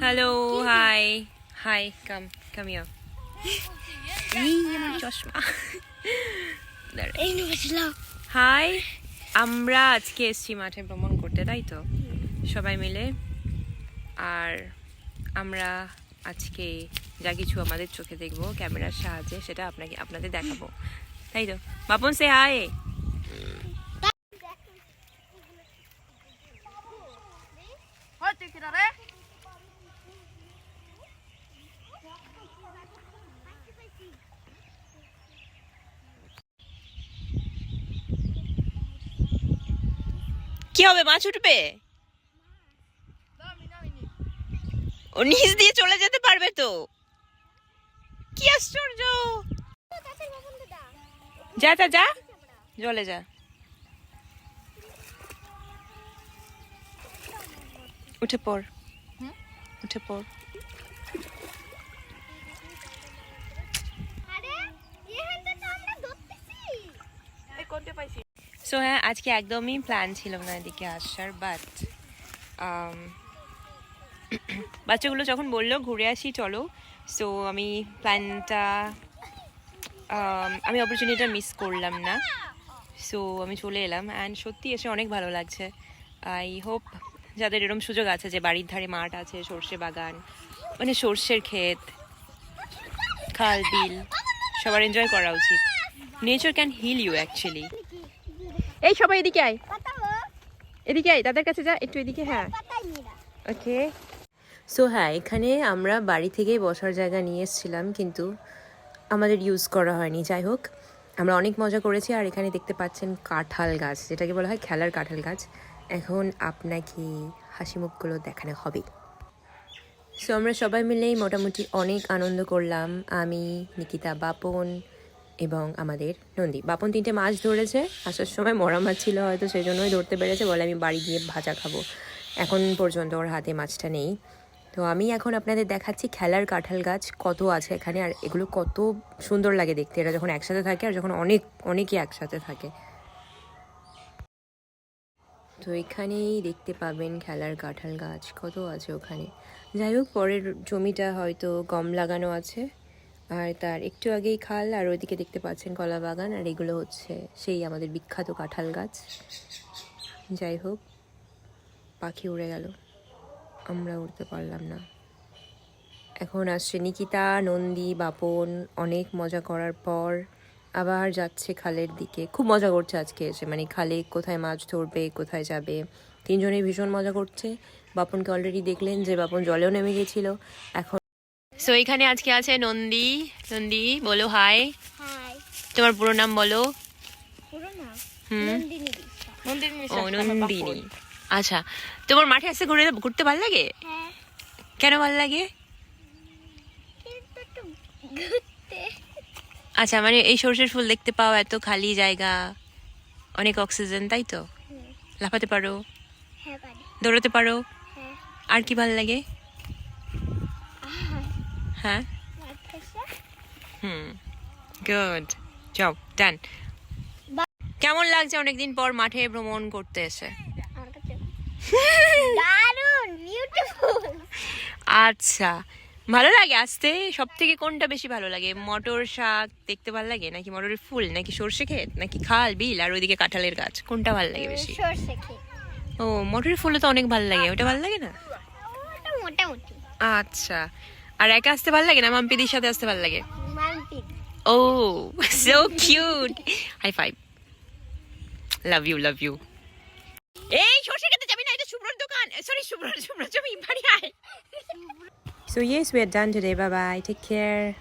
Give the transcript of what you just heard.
Hello hi hi come come here এই আমার চশমা হাই আমরা আজকে এসেছি মাঠে ভ্রমণ করতে তাই তো সবাই মিলে আর আমরা আজকে যা কিছু আমাদের চোখে দেখবো ক্যামেরার সাহায্যে সেটা আপনাদের দেখাবো তাই তো বাপন সে হাই কি হবে মাছ উঠবে ও নিচ দিয়ে চলে যেতে পারবে তো কি আশ্চর্য যা যা যা জলে যা উঠে পড় উঠে পড় সো হ্যাঁ আজকে একদমই প্ল্যান ছিল না এদিকে আসার বাট বাচ্চাগুলো যখন বললো ঘুরে আসি চলো সো আমি প্ল্যানটা আমি অপরচুনিটিটা মিস করলাম না সো আমি চলে এলাম অ্যান্ড সত্যি এসে অনেক ভালো লাগছে আই হোপ যাদের এরকম সুযোগ আছে যে বাড়ির ধারে মাঠ আছে সর্ষে বাগান মানে সর্ষের ক্ষেত খাল বিল সবার এনজয় করা উচিত nature can heal you actually এই সবাই এদিকে আয় তাদের কাছে যা একটু এদিকে হ্যাঁ ওকে সো হ্যাঁ এখানে আমরা বাড়ি থেকেই বসার জায়গা নিয়ে এসেছিলাম কিন্তু আমাদের ইউজ করা হয়নি যাই হোক আমরা অনেক মজা করেছি আর এখানে দেখতে পাচ্ছেন কাঁঠাল গাছ যেটাকে বলা হয় খেলার কাঁঠাল গাছ এখন আপনাকে হাসি মুখগুলো দেখানো হবে সো আমরা সবাই মিলেই মোটামুটি অনেক আনন্দ করলাম আমি নিকিতা বাপন এবং আমাদের নন্দী বাপন 3টে মাছ ধরেছে আসার সময় মরা মাছ ছিল হয়তো সেই জন্যই ধরতে পেরেছে বলে আমি বাড়ি গিয়ে ভাজা খাবো এখন পর্যন্ত ওর হাতে মাছটা নেই তো আমি এখন আপনাদের দেখাচ্ছি খেলার কাঁঠাল গাছ কত আছে এখানে আর এগুলো কত সুন্দর লাগে দেখতে এরা যখন একসাথে থাকে আর যখন অনেকই একসাথে থাকে তো এখানেই দেখতে পাবেন খেলার কাঁঠাল গাছ কত আছে ওখানে যাই হোক পরের জমিটা হয়তো গম লাগানো আছে আর তার একটু আগেই খাল আর ওইদিকে দেখতে পাচ্ছেন কলা বাগান আর এগুলো হচ্ছে সেই আমাদের বিখ্যাত কাঁঠাল গাছ যাই হোক পাখি উড়ে গেল আমরা উড়তে পারলাম না এখন আসছে নিকিতা নন্দী বাপন অনেক মজা করার পর আবার যাচ্ছে খালের দিকে খুব মজা করছে আজকে এসে মানে খালে কোথায় মাছ ধরবে কোথায় যাবে 3জনেই ভীষণ মজা করছে বাপনকে অলরেডি দেখলেন যে বাপন জলেও নেমে গেছিল এখন সো এখানে আজকে আছে নন্দী বলো হাই তোমার পুরো নাম বলো নন্দিনী আচ্ছা তোমার মাঠে আসতে ঘুরতে ভালো লাগে কেন ভালো লাগে আচ্ছা মানে এই সরষের ফুল দেখতে পাও এত খালি জায়গা অনেক অক্সিজেন তাই তো লাফাতে পারো দৌড়াতে পারো আর কি ভালো লাগে হ্যাঁ গুড যাও ডান কেমন লাগছে অনেকদিন পর মাঠে ভ্রমণ করতে এসে আচ্ছা ভালো লাগে আসতে সব থেকে কোনটা বেশি ভালো লাগে মটর শাক দেখতে ভালো লাগে নাকি মটরের ফুল নাকি সর্ষে ক্ষেত নাকি খাল বিল আর ওইদিকে কাঁঠালের গাছ কোনটা ভালো লাগে বেশি ও মটরের ফুলও তো অনেক ভালো লাগে ওটা ভালো লাগে না আচ্ছা আর একা আসতে ভালো লাগে না মাম্পিদির সাথে আসতে ভালো লাগে ও so cute high five love you এই সর্ষে খেতে যাবি না এটা শুভ্রর দোকান সরি শুভ্র জমি বাড়ি আয় So yes, we are done today. Bye bye. Take care.